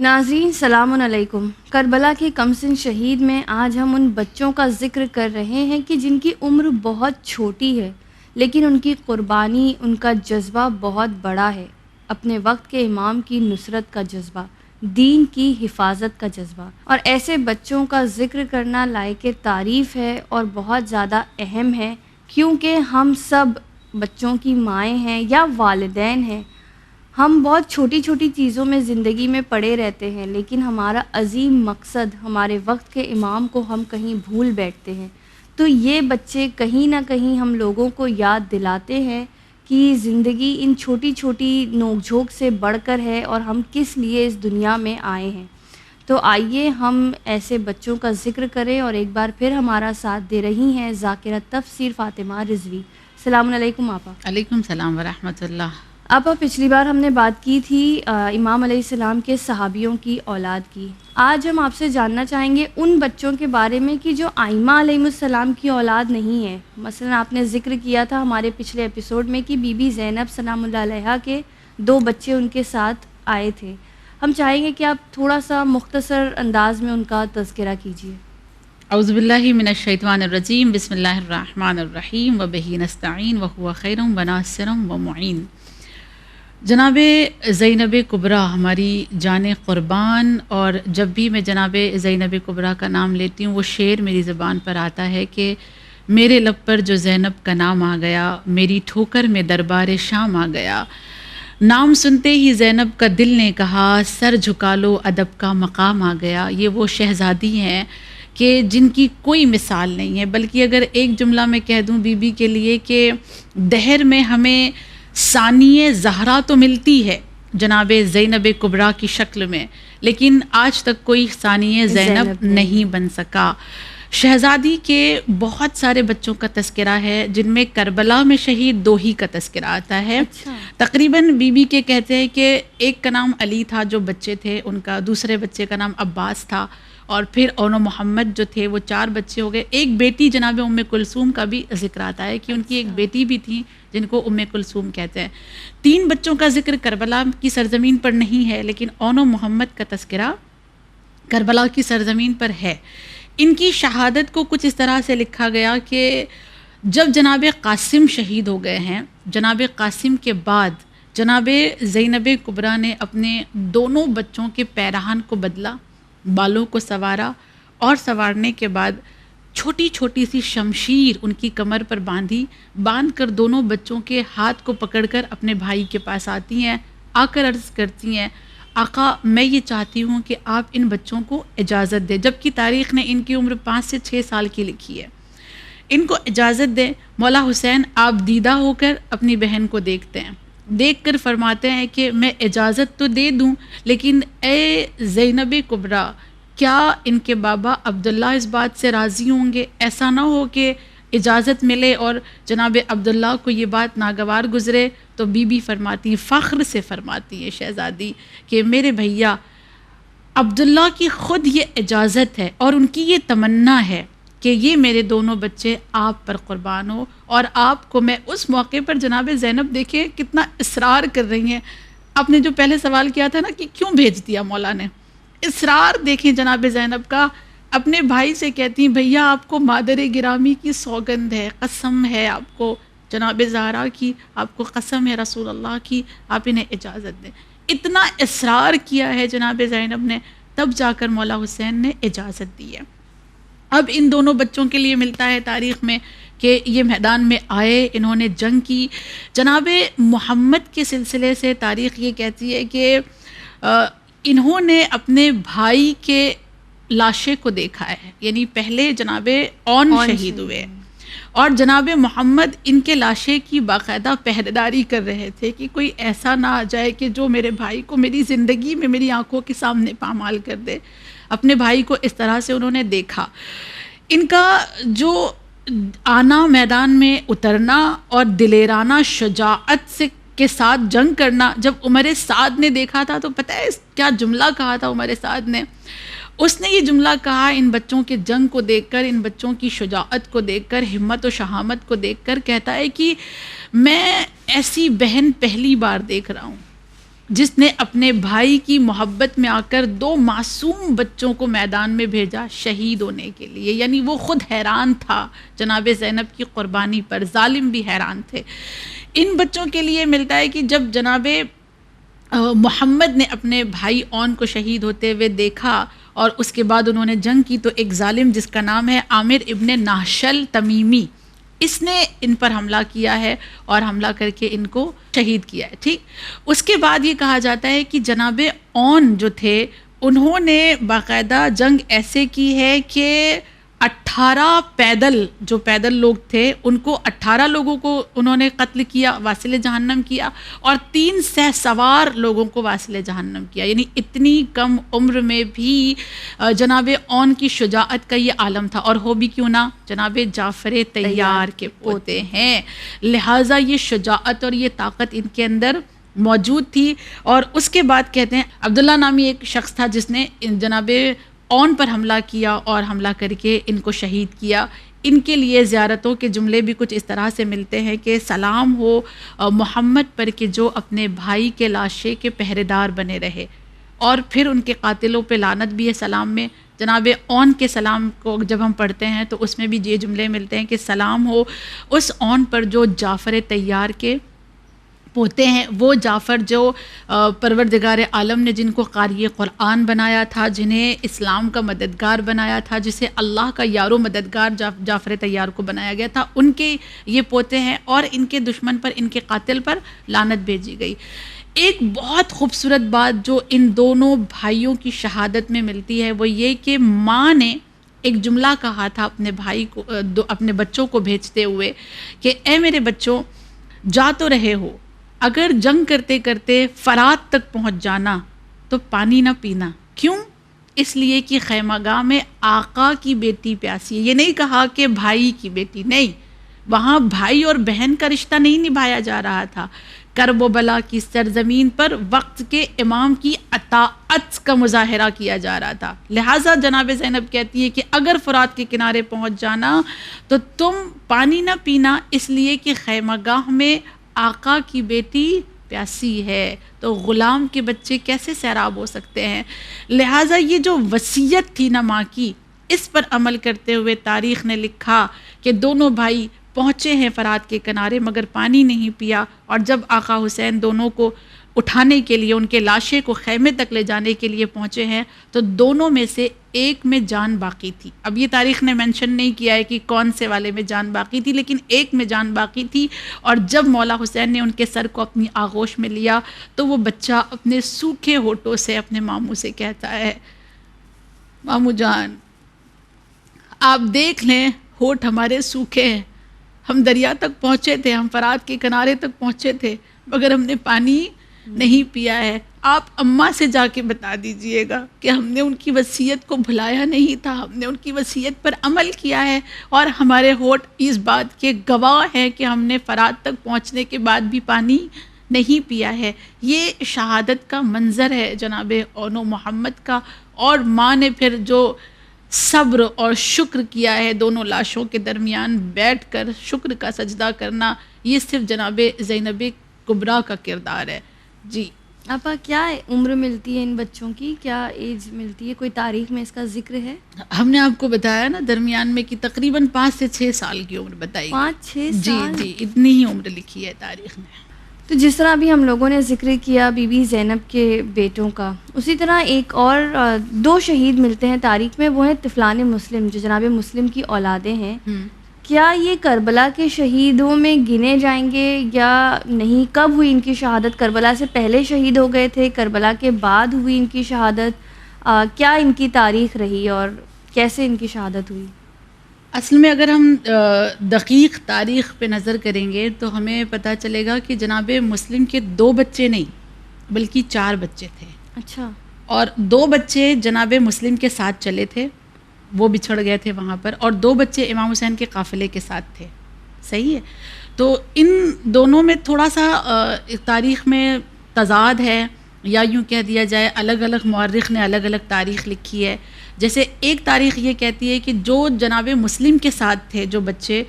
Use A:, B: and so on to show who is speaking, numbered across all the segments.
A: ناظرین سلام علیکم۔ کربلا کے کمسن شہید میں آج ہم ان بچوں کا ذکر کر رہے ہیں کہ جن کی عمر بہت چھوٹی ہے لیکن ان کی قربانی، ان کا جذبہ بہت بڑا ہے۔ اپنے وقت کے امام کی نصرت کا جذبہ، دین کی حفاظت کا جذبہ، اور ایسے بچوں کا ذکر کرنا لائق تعریف ہے اور بہت زیادہ اہم ہے، کیونکہ ہم سب بچوں کی مائیں ہیں یا والدین ہیں۔ ہم بہت چھوٹی چھوٹی چیزوں میں زندگی میں پڑے رہتے ہیں، لیکن ہمارا عظیم مقصد، ہمارے وقت کے امام کو ہم کہیں بھول بیٹھتے ہیں۔ تو یہ بچے کہیں نہ کہیں ہم لوگوں کو یاد دلاتے ہیں کہ زندگی ان چھوٹی چھوٹی نوک جھوک سے بڑھ کر ہے اور ہم کس لیے اس دنیا میں آئے ہیں۔ تو آئیے ہم ایسے بچوں کا ذکر کریں، اور ایک بار پھر ہمارا ساتھ دے رہی ہیں ذاکرہ تفسیر فاطمہ رضوی۔ السلام علیکم آپا۔
B: علیکم السلام ورحمۃ اللہ۔
A: آپا پچھلی بار ہم نے بات کی تھی امام علیہ السلام کے صحابیوں کی اولاد کی۔ آج ہم آپ سے جاننا چاہیں گے ان بچوں کے بارے میں کہ جو ائمہ علیہ السلام کی اولاد نہیں ہے۔ مثلا آپ نے ذکر کیا تھا ہمارے پچھلے ایپیسوڈ میں کہ بی بی زینب سلام اللہ علیہا کے 2 بچے ان کے ساتھ آئے تھے۔ ہم چاہیں گے کہ آپ تھوڑا سا مختصر انداز میں ان کا تذکرہ کیجیے۔
B: اعوذ باللہ من الشیطان الرجیم، بسم اللہ الرحمن الرحیم، وبہ نستعین وہو خیر وناصر ومعین۔ جناب زینب کبریٰ ہماری جان قربان، اور جب بھی میں جناب زینب کبریٰ کا نام لیتی ہوں وہ شعر میری زبان پر آتا ہے کہ میرے لب پر جو زینب کا نام آ گیا، میری ٹھوکر میں دربار شام آ گیا۔ نام سنتے ہی زینب کا دل نے کہا، سر جھکا لو ادب کا مقام آ گیا۔ یہ وہ شہزادی ہیں کہ جن کی کوئی مثال نہیں ہے، بلکہ اگر ایک جملہ میں کہہ دوں بی بی کے لیے کہ دہر میں ہمیں ثانیہ زہرا تو ملتی ہے جناب زینب کبریٰ کی شکل میں، لیکن آج تک کوئی ثانیہ زینب نہیں بن سکا۔ شہزادی کے بہت سارے بچوں کا تذکرہ ہے، جن میں کربلا میں شہید 2 ہی کا تذکرہ آتا ہے۔ تقریباً بی بی کے کہتے ہیں کہ ایک کا نام علی تھا جو بچے تھے ان کا، دوسرے بچے کا نام عباس تھا، اور پھر اونو محمد جو تھے وہ 4 بچے ہو گئے۔ ایک بیٹی جناب ام کلثوم کا بھی ذکر آتا ہے کہ ان کی ایک بیٹی بھی تھی جن کو ام کلثوم کہتے ہیں۔ 3 بچوں کا ذکر کربلا کی سرزمین پر نہیں ہے، لیکن اونو محمد کا تذکرہ کربلا کی سرزمین پر ہے۔ ان کی شہادت کو کچھ اس طرح سے لکھا گیا کہ جب جناب قاسم شہید ہو گئے ہیں، جناب قاسم کے بعد جناب زینب کبریٰ نے اپنے دونوں بچوں کے پیرہن کو بدلا، بالوں کو سنوارا، اور سنوارنے کے بعد چھوٹی چھوٹی سی شمشیر ان کی کمر پر باندھ کر دونوں بچوں کے ہاتھ کو پکڑ کر اپنے بھائی کے پاس آتی ہیں، آ کر عرض کرتی ہیں، آقا میں یہ چاہتی ہوں کہ آپ ان بچوں کو اجازت دیں، جبکہ تاریخ نے ان کی عمر 5 سے 6 سال کی لکھی ہے، ان کو اجازت دیں۔ مولا حسین آپ دیدہ ہو کر اپنی بہن کو دیکھتے ہیں، دیکھ کر فرماتے ہیں کہ میں اجازت تو دے دوں، لیکن اے زینب کبریٰ کیا ان کے بابا عبداللہ اس بات سے راضی ہوں گے؟ ایسا نہ ہو کہ اجازت ملے اور جناب عبداللہ کو یہ بات ناگوار گزرے۔ تو بی بی فرماتی، فخر سے فرماتی ہے شہزادی کہ میرے بھیا عبداللہ کی خود یہ اجازت ہے اور ان کی یہ تمنا ہے کہ یہ میرے دونوں بچے آپ پر قربان ہو، اور آپ کو میں اس موقع پر جناب زینب دیکھیں کتنا اصرار کر رہی ہیں۔ آپ نے جو پہلے سوال کیا تھا نا کہ کیوں بھیج دیا مولا نے، اصرار دیکھیں جناب زینب کا، اپنے بھائی سے کہتی ہیں بھیا آپ کو مادر گرامی کی سوگند ہے، قسم ہے آپ کو جناب زہرا کی، آپ کو قسم ہے رسول اللہ کی، آپ انہیں اجازت دیں۔ اتنا اصرار کیا ہے جناب زینب نے، تب جا کر مولا حسین نے اجازت دی ہے۔ اب ان دونوں بچوں کے لیے ملتا ہے تاریخ میں کہ یہ میدان میں آئے، انہوں نے جنگ کی۔ جناب محمد کے سلسلے سے تاریخ یہ کہتی ہے کہ انہوں نے اپنے بھائی کے لاشے کو دیکھا ہے، یعنی پہلے جناب اون شہید ہوئے، اور جناب محمد ان کے لاشے کی باقاعدہ پہرےداری کر رہے تھے کہ کوئی ایسا نہ آ جائے کہ جو میرے بھائی کو میری زندگی میں میری آنکھوں کے سامنے پامال کر دے۔ اپنے بھائی کو اس طرح سے انہوں نے دیکھا۔ ان کا جو آنا، میدان میں اترنا اور دلیرانہ شجاعت سے کے ساتھ جنگ کرنا، جب عمر سعد نے دیکھا تھا تو پتہ ہے کیا جملہ کہا تھا عمر سعد نے؟ اس نے یہ جملہ کہا ان بچوں کے جنگ کو دیکھ کر، ان بچوں کی شجاعت کو دیکھ کر، ہمت و شہامت کو دیکھ کر، کہتا ہے کہ میں ایسی بہن پہلی بار دیکھ رہا ہوں جس نے اپنے بھائی کی محبت میں آ کر 2 معصوم بچوں کو میدان میں بھیجا شہید ہونے کے لیے. یعنی وہ خود حیران تھا جناب زینب کی قربانی پر، ظالم بھی حیران تھے. ان بچوں کے لیے ملتا ہے کہ جب جناب محمد نے اپنے بھائی اون کو شہید ہوتے ہوئے دیکھا اور اس کے بعد انہوں نے جنگ کی، تو ایک ظالم جس کا نام ہے عامر ابن نہشل تمیمی، اس نے ان پر حملہ کیا ہے اور حملہ کر کے ان کو شہید کیا ہے. ٹھیک، اس کے بعد یہ کہا جاتا ہے کہ جناب اون جو تھے انہوں نے باقاعدہ جنگ ایسے کی ہے کہ 18 پیدل لوگ تھے ان کو 18 لوگوں کو انہوں نے قتل کیا، واصل جہنم کیا، اور 3 سوار لوگوں کو واصل جہنم کیا. یعنی اتنی کم عمر میں بھی جناب اون کی شجاعت کا یہ عالم تھا، اور ہو بھی کیوں نہ، جناب جعفر طیار کے پوتے ہیں، لہٰذا یہ شجاعت اور یہ طاقت ان کے اندر موجود تھی. اور اس کے بعد کہتے ہیں عبداللہ نامی ایک شخص تھا جس نے جناب اون پر حملہ کیا اور حملہ کر کے ان کو شہید کیا. ان کے لیے زیارتوں کے جملے بھی کچھ اس طرح سے ملتے ہیں کہ سلام ہو محمد پر کہ جو اپنے بھائی کے لاشے کے پہرے دار بنے رہے. اور پھر ان کے قاتلوں پہ لعنت بھی ہے سلام میں. جناب اون کے سلام کو جب ہم پڑھتے ہیں تو اس میں بھی یہ جملے ملتے ہیں کہ سلام ہو اس اون پر جو جعفر طیار کے پوتے ہیں، وہ جعفر جو پروردگار عالم نے جن کو قاری قرآن بنایا تھا، جنہیں اسلام کا مددگار بنایا تھا، جسے اللہ کا یار و مددگار جعفر طیار کو بنایا گیا تھا، ان کے یہ پوتے ہیں. اور ان کے دشمن پر، ان کے قاتل پر لعنت بھیجی گئی. ایک بہت خوبصورت بات جو ان دونوں بھائیوں کی شہادت میں ملتی ہے وہ یہ کہ ماں نے ایک جملہ کہا تھا اپنے بھائی کو، اپنے بچوں کو بھیجتے ہوئے کہ اے میرے بچوں، جا تو رہے ہو، اگر جنگ کرتے کرتے فرات تک پہنچ جانا تو پانی نہ پینا. کیوں؟ اس لیے کہ خیمہ گاہ میں آقا کی بیٹی پیاسی ہے. یہ نہیں کہا کہ بھائی کی بیٹی، نہیں، وہاں بھائی اور بہن کا رشتہ نہیں نبھایا جا رہا تھا. کرب و بلا کی سرزمین پر وقت کے امام کی اطاعت کا مظاہرہ کیا جا رہا تھا. لہٰذا جناب زینب کہتی ہے کہ اگر فرات کے کنارے پہنچ جانا تو تم پانی نہ پینا، اس لیے کہ خیمہ گاہ میں آقا کی بیٹی پیاسی ہے، تو غلام کے بچے کیسے سیراب ہو سکتے ہیں. لہٰذا یہ جو وصیت تھی نا ماں کی، اس پر عمل کرتے ہوئے تاریخ نے لکھا کہ دونوں بھائی پہنچے ہیں فرات کے کنارے مگر پانی نہیں پیا. اور جب آقا حسین دونوں کو اٹھانے کے لیے، ان کے لاشیں کو خیمے تک لے جانے کے لیے پہنچے ہیں تو دونوں میں سے ایک میں جان باقی تھی. اب یہ تاریخ نے مینشن نہیں کیا ہے کہ کون سے والے میں جان باقی تھی، لیکن ایک میں جان باقی تھی. اور جب مولا حسین نے ان کے سر کو اپنی آغوش میں لیا تو وہ بچہ اپنے سوکھے ہونٹوں سے اپنے ماموں سے کہتا ہے، ماموں جان آپ دیکھ لیں، ہونٹ ہمارے سوکھے ہیں، ہم دریا تک پہنچے تھے، ہم فرات کے کنارے تک پہنچے تھے مگر ہم نے پانی نہیں پیا ہے. آپ اماں سے جا کے بتا دیجئے گا کہ ہم نے ان کی وصیت کو بھلایا نہیں تھا، ہم نے ان کی وصیت پر عمل کیا ہے، اور ہمارے ہونٹ اس بات کے گواہ ہیں کہ ہم نے فرات تک پہنچنے کے بعد بھی پانی نہیں پیا ہے. یہ شہادت کا منظر ہے جناب اون و محمد کا. اور ماں نے پھر جو صبر اور شکر کیا ہے دونوں لاشوں کے درمیان بیٹھ کر شکر کا سجدہ کرنا، یہ صرف جناب زینب کبریٰ کا کردار ہے. جی
A: آپا، کیا عمر ملتی ہے ان بچوں کی، کیا ایج ملتی ہے، کوئی تاریخ میں اس کا ذکر ہے؟
B: ہم نے آپ کو بتایا نا درمیان میں کہ تقریباً 5 سے 6 سال کی عمر بتائی.
A: 5-6 سال؟
B: جی اتنی ہی عمر لکھی ہے تاریخ میں.
A: تو جس طرح ابھی ہم لوگوں نے ذکر کیا بی بی زینب کے بیٹوں کا، اسی طرح ایک اور 2 شہید ملتے ہیں تاریخ میں، وہ ہیں طفلان مسلم جو جناب مسلم کی اولادیں ہیں. کیا یہ کربلا کے شہیدوں میں گنے جائیں گے یا نہیں؟ کب ہوئی ان کی شہادت؟ کربلا سے پہلے شہید ہو گئے تھے، کربلا کے بعد ہوئی ان کی شہادت؟ کیا ان کی تاریخ رہی اور کیسے ان کی شہادت ہوئی؟
B: اصل میں اگر ہم دقیق تاریخ پہ نظر کریں گے تو ہمیں پتہ چلے گا کہ جناب مسلم کے 2 بچے نہیں بلکہ 4 بچے تھے.
A: اچھا.
B: اور 2 بچے جناب مسلم کے ساتھ چلے تھے، وہ بچھڑ گئے تھے وہاں پر، اور 2 بچے امام حسین کے قافلے کے ساتھ تھے. صحیح ہے. تو ان دونوں میں تھوڑا سا تاریخ میں تضاد ہے، یا یوں کہہ دیا جائے الگ الگ مورخ نے الگ الگ تاریخ لکھی ہے. جیسے ایک تاریخ یہ کہتی ہے کہ جو جناب مسلم کے ساتھ تھے جو بچے،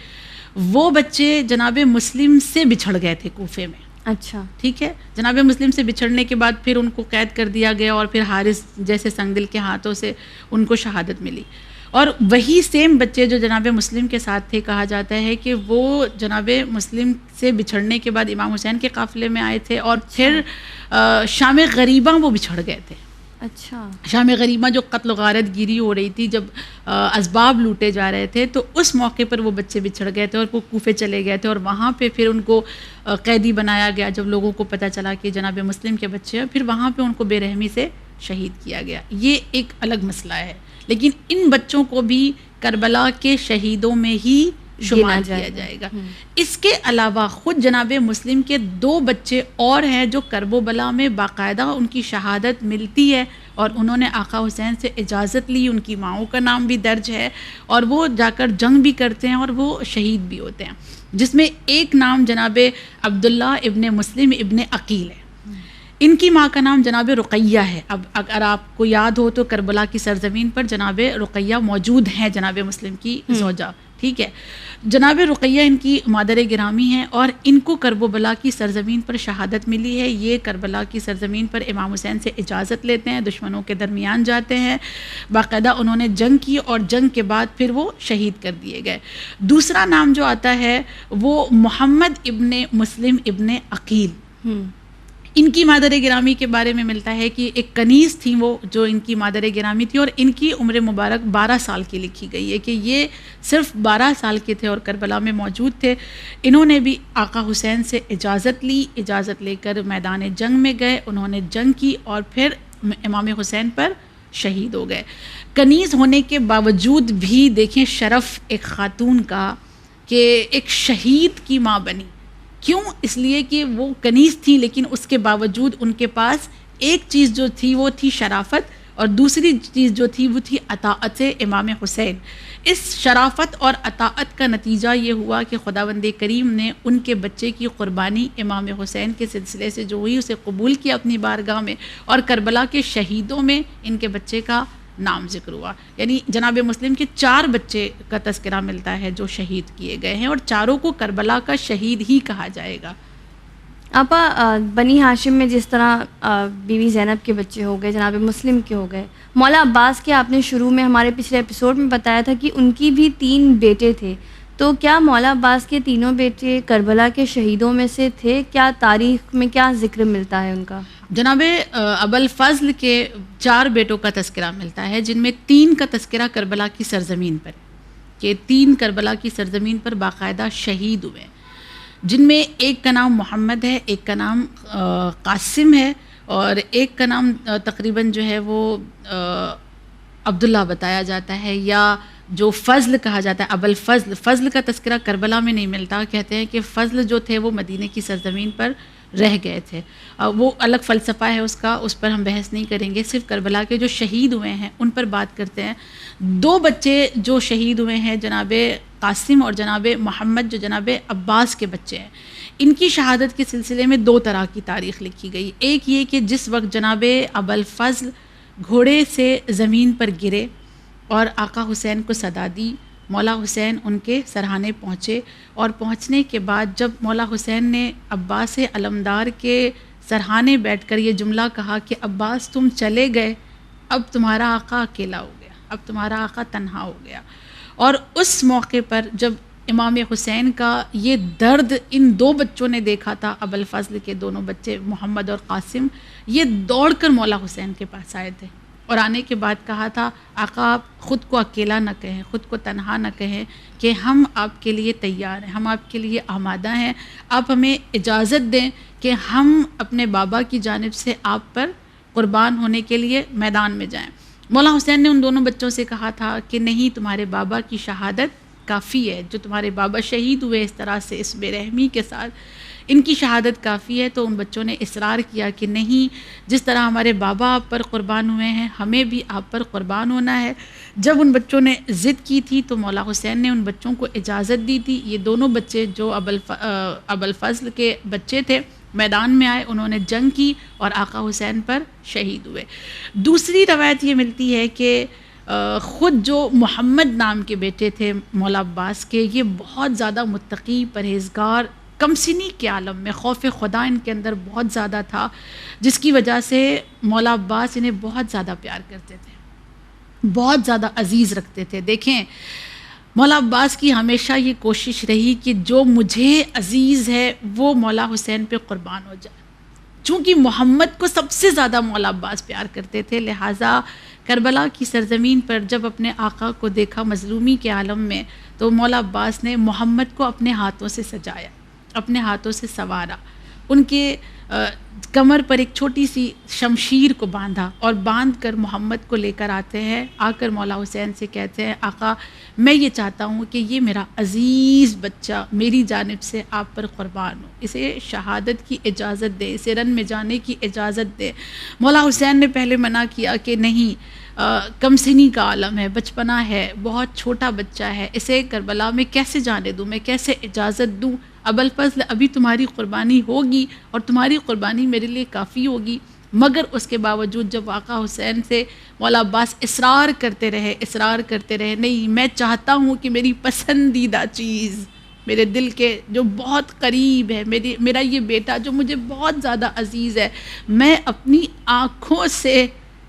B: وہ بچے جناب مسلم سے بچھڑ گئے تھے کوفے میں.
A: اچھا
B: ٹھیک ہے. جناب مسلم سے بچھڑنے کے بعد پھر ان کو قید کر دیا گیا اور پھر حارث جیسے سنگدل کے ہاتھوں سے ان کو شہادت ملی. اور وہی سیم بچے جو جناب مسلم کے ساتھ تھے، کہا جاتا ہے کہ وہ جناب مسلم سے بچھڑنے کے بعد امام حسین کے قافلے میں آئے تھے اور پھر شام غریبہ وہ بچھڑ گئے تھے.
A: اچھا
B: شام غریبہ جو قتل و غارت گیری ہو رہی تھی، جب اسباب لوٹے جا رہے تھے، تو اس موقع پر وہ بچے بچھڑ گئے تھے اور وہ کوفے چلے گئے تھے اور وہاں پہ پھر ان کو قیدی بنایا گیا. جب لوگوں کو پتہ چلا کہ جناب مسلم کے بچے ہیں، پھر وہاں پہ ان کو بے رحمی سے شہید کیا گیا. یہ ایک الگ مسئلہ ہے، لیکن ان بچوں کو بھی کربلا کے شہیدوں میں ہی شمار کیا جائے گا. اس کے علاوہ خود جناب مسلم کے 2 بچے اور ہیں جو کرب و بلا میں باقاعدہ ان کی شہادت ملتی ہے اور انہوں نے آقا حسین سے اجازت لی. ان کی ماؤں کا نام بھی درج ہے اور وہ جا کر جنگ بھی کرتے ہیں اور وہ شہید بھی ہوتے ہیں، جس میں ایک نام جناب عبداللہ ابن مسلم ابن عقیل ہے. ان کی ماں کا نام جناب رقیہ ہے. اب اگر آپ کو یاد ہو تو کربلا کی سرزمین پر جناب رقیہ موجود ہیں، جناب مسلم کی زوجہ. ٹھیک ہے، جناب رقیہ ان کی مادر گرامی ہیں اور ان کو کرب و بلا کی سرزمین پر شہادت ملی ہے. یہ کربلا کی سرزمین پر امام حسین سے اجازت لیتے ہیں، دشمنوں کے درمیان جاتے ہیں، باقاعدہ انہوں نے جنگ کی اور جنگ کے بعد پھر وہ شہید کر دیے گئے. دوسرا نام جو آتا ہے وہ محمد ابن مسلم ابن عقیل. ان کی مادر گرامی کے بارے میں ملتا ہے کہ ایک کنیز تھیں وہ، جو ان کی مادر گرامی تھی، اور ان کی عمر مبارک 12 سال کی لکھی گئی ہے کہ یہ صرف 12 سال کے تھے اور کربلا میں موجود تھے. انہوں نے بھی آقا حسین سے اجازت لی، اجازت لے کر میدان جنگ میں گئے، انہوں نے جنگ کی اور پھر امام حسین پر شہید ہو گئے. کنیز ہونے کے باوجود بھی دیکھیں شرف ایک خاتون کا کہ ایک شہید کی ماں بنی. کیوں؟ اس لیے کہ وہ کنیز تھی، لیکن اس کے باوجود ان کے پاس ایک چیز جو تھی وہ تھی شرافت، اور دوسری چیز جو تھی وہ تھی اطاعت امام حسین. اس شرافت اور اطاعت کا نتیجہ یہ ہوا کہ خداوند کریم نے ان کے بچے کی قربانی امام حسین کے سلسلے سے جو ہوئی اسے قبول کیا اپنی بارگاہ میں، اور کربلا کے شہیدوں میں ان کے بچے کا نام ذکر ہوا. یعنی جناب مسلم کے 4 بچے کا تذکرہ ملتا ہے جو شہید کیے گئے ہیں، اور چاروں کو کربلا کا شہید ہی کہا جائے گا.
A: آپا بنی ہاشم میں جس طرح بی بی زینب کے بچے ہو گئے، جناب مسلم کے ہو گئے، مولا عباس کے آپ نے شروع میں ہمارے پچھلے ایپیسوڈ میں بتایا تھا کہ ان کی بھی 3 بیٹے تھے، تو کیا مولا عباس کے تینوں بیٹے کربلا کے شہیدوں میں سے تھے؟ کیا تاریخ میں کیا ذکر ملتا ہے ان کا؟
B: جناب ابوالفضل کے 4 بیٹوں کا تذکرہ ملتا ہے، جن میں 3 کا تذکرہ کربلا کی سرزمین پر، کہ 3 کربلا کی سرزمین پر باقاعدہ شہید ہوئے، جن میں ایک کا نام محمد ہے، ایک کا نام قاسم ہے، اور ایک کا نام تقریباً جو ہے وہ عبداللہ بتایا جاتا ہے، یا جو فضل کہا جاتا ہے ابوالفضل. فضل کا تذکرہ کربلا میں نہیں ملتا. کہتے ہیں کہ فضل جو تھے وہ مدینے کی سرزمین پر رہ گئے تھے. وہ الگ فلسفہ ہے اس کا، اس پر ہم بحث نہیں کریں گے. صرف کربلا کے جو شہید ہوئے ہیں ان پر بات کرتے ہیں. 2 بچے جو شہید ہوئے ہیں، جناب قاسم اور جناب محمد، جو جناب عباس کے بچے ہیں، ان کی شہادت کے سلسلے میں 2 طرح کی تاریخ لکھی گئی. ایک یہ کہ جس وقت جناب ابوالفضل گھوڑے سے زمین پر گرے اور آقا حسین کو صدا دی، مولا حسین ان کے سرہانے پہنچے، اور پہنچنے کے بعد جب مولا حسین نے عباس علمدار کے سرہانے بیٹھ کر یہ جملہ کہا کہ عباس تم چلے گئے، اب تمہارا آقا اکیلا ہو گیا، اب تمہارا آقا تنہا ہو گیا. اور اس موقع پر جب امام حسین کا یہ درد ان 2 بچوں نے دیکھا تھا، ابوالفضل کے دونوں بچے محمد اور قاسم، یہ دوڑ کر مولا حسین کے پاس آئے تھے، اور آنے کے بعد کہا تھا آقا آپ خود کو اکیلا نہ کہیں، خود کو تنہا نہ کہیں، کہ ہم آپ کے لیے تیار ہیں، ہم آپ کے لیے آمادہ ہیں، آپ ہمیں اجازت دیں کہ ہم اپنے بابا کی جانب سے آپ پر قربان ہونے کے لیے میدان میں جائیں. مولا حسین نے ان دونوں بچوں سے کہا تھا کہ نہیں، تمہارے بابا کی شہادت کافی ہے، جو تمہارے بابا شہید ہوئے اس طرح سے، اس بے رحمی کے ساتھ، ان کی شہادت کافی ہے. تو ان بچوں نے اصرار کیا کہ نہیں، جس طرح ہمارے بابا آپ پر قربان ہوئے ہیں، ہمیں بھی آپ پر قربان ہونا ہے. جب ان بچوں نے ضد کی تھی تو مولا حسین نے ان بچوں کو اجازت دی تھی. یہ دونوں بچے جو ابوالفضل کے بچے تھے میدان میں آئے، انہوں نے جنگ کی اور آقا حسین پر شہید ہوئے. دوسری روایت یہ ملتی ہے کہ خود جو محمد نام کے بیٹے تھے مولا عباس کے، یہ بہت زیادہ متقی، پرہیزگار کم سنی کے عالم میں خوف خدا ان کے اندر بہت زیادہ تھا، جس کی وجہ سے مولا عباس انہیں بہت زیادہ پیار کرتے تھے، بہت زیادہ عزیز رکھتے تھے۔ دیکھیں مولا عباس کی ہمیشہ یہ کوشش رہی کہ جو مجھے عزیز ہے وہ مولا حسین پہ قربان ہو جائے۔ چونکہ محمد کو سب سے زیادہ مولا عباس پیار کرتے تھے، لہٰذا کربلا کی سرزمین پر جب اپنے آقا کو دیکھا مظلومی کے عالم میں، تو مولا عباس نے محمد کو اپنے ہاتھوں سے سجایا، اپنے ہاتھوں سے سنوارا، ان کے کمر پر ایک چھوٹی سی شمشیر کو باندھا اور باندھ کر محمد کو لے کر آتے ہیں، آ کر مولا حسین سے کہتے ہیں آقا میں یہ چاہتا ہوں کہ یہ میرا عزیز بچہ میری جانب سے آپ پر قربان ہو، اسے شہادت کی اجازت دے، اسے رن میں جانے کی اجازت دے۔ مولا حسین نے پہلے منع کیا کہ نہیں، کم سنی کا عالم ہے، بچپنا ہے، بہت چھوٹا بچہ ہے، اسے کربلا میں کیسے جانے دوں، میں کیسے اجازت دوں؟ ابوالفضل ابھی تمہاری قربانی ہوگی اور تمہاری قربانی میرے لیے کافی ہوگی۔ مگر اس کے باوجود جب آقا حسین سے مولا عباس اصرار کرتے رہے، نہیں میں چاہتا ہوں کہ میری پسندیدہ چیز میرے دل کے جو بہت قریب ہے، میرا یہ بیٹا جو مجھے بہت زیادہ عزیز ہے، میں اپنی آنکھوں سے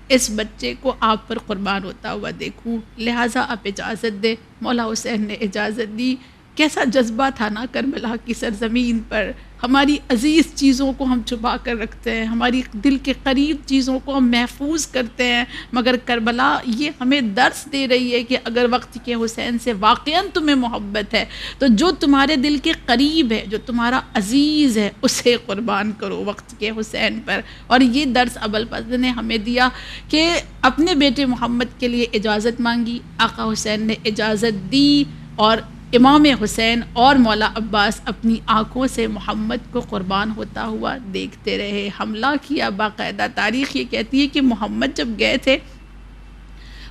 B: اس بچے کو آپ پر قربان ہوتا ہوا دیکھوں، لہٰذا آپ اجازت دے۔ مولا حسین نے اجازت دی۔ کیسا جذبہ تھا نا کربلا کی سرزمین پر، ہماری عزیز چیزوں کو ہم چھپا کر رکھتے ہیں، ہماری دل کے قریب چیزوں کو ہم محفوظ کرتے ہیں، مگر کربلا یہ ہمیں درس دے رہی ہے کہ اگر وقت کے حسین سے واقعاً تمہیں محبت ہے تو جو تمہارے دل کے قریب ہے، جو تمہارا عزیز ہے، اسے قربان کرو وقت کے حسین پر۔ اور یہ درس ابوالفضل نے ہمیں دیا کہ اپنے بیٹے محمد کے لیے اجازت مانگی، آقا حسین نے اجازت دی، اور امام حسین اور مولا عباس اپنی آنکھوں سے محمد کو قربان ہوتا ہوا دیکھتے رہے، حملہ کیا باقاعدہ۔ تاریخ یہ کہتی ہے کہ محمد جب گئے تھے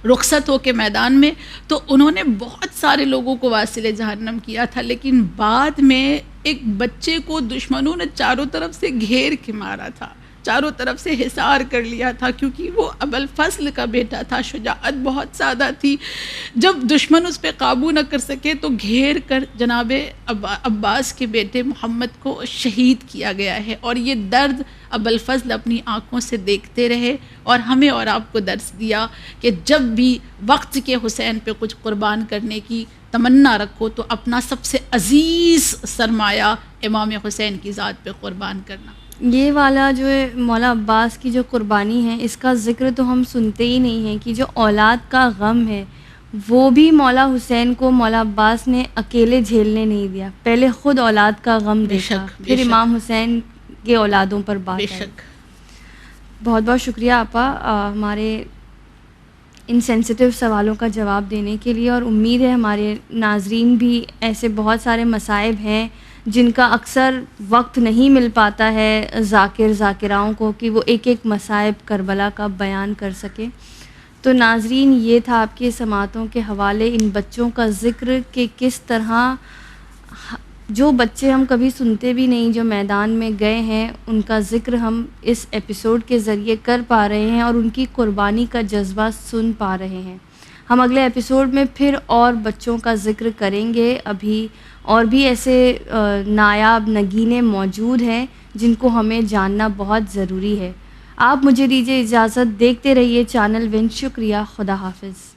B: رخصت ہو کے میدان میں تو انہوں نے بہت سارے لوگوں کو واصل جہنم کیا تھا، لیکن بعد میں ایک بچے کو دشمنوں نے چاروں طرف سے گھیر کے مارا تھا، چاروں طرف سے حصار کر لیا تھا، کیونکہ وہ ابوالفضل کا بیٹا تھا، شجاعت بہت زیادہ تھی۔ جب دشمن اس پہ قابو نہ کر سکے تو گھیر کر جناب عباس کے بیٹے محمد کو شہید کیا گیا ہے، اور یہ درد ابوالفضل اپنی آنکھوں سے دیکھتے رہے، اور ہمیں اور آپ کو درس دیا کہ جب بھی وقت کے حسین پہ کچھ قربان کرنے کی تمنا رکھو تو اپنا سب سے عزیز سرمایہ امام حسین کی ذات پہ قربان کرنا۔
A: یہ والا جو ہے مولا عباس کی جو قربانی ہے، اس کا ذکر تو ہم سنتے ہی نہیں ہیں کہ جو اولاد کا غم ہے وہ بھی مولا حسین کو مولا عباس نے اکیلے جھیلنے نہیں دیا، پہلے خود اولاد کا غم دیکھا، پھر امام حسین کے اولادوں پر بات آئی۔ بہت بہت شکریہ آپا ہمارے ان سینسیٹیو سوالوں کا جواب دینے کے لیے، اور امید ہے ہمارے ناظرین بھی ایسے بہت سارے مصائب ہیں جن کا اکثر وقت نہیں مل پاتا ہے ذاکراؤں کو کہ وہ ایک ایک مصائب کربلا کا بیان کر سکے۔ تو ناظرین، یہ تھا آپ کے سماعتوں کے حوالے ان بچوں کا ذکر کہ کس طرح جو بچے ہم کبھی سنتے بھی نہیں جو میدان میں گئے ہیں، ان کا ذکر ہم اس ایپیسوڈ کے ذریعے کر پا رہے ہیں اور ان کی قربانی کا جذبہ سن پا رہے ہیں۔ ہم اگلے ایپیسوڈ میں پھر اور بچوں کا ذکر کریں گے، ابھی اور بھی ایسے نایاب نگینے موجود ہیں جن کو ہمیں جاننا بہت ضروری ہے۔ آپ مجھے دیجیے اجازت، دیکھتے رہیے چینل ون۔ شکریہ، خدا حافظ۔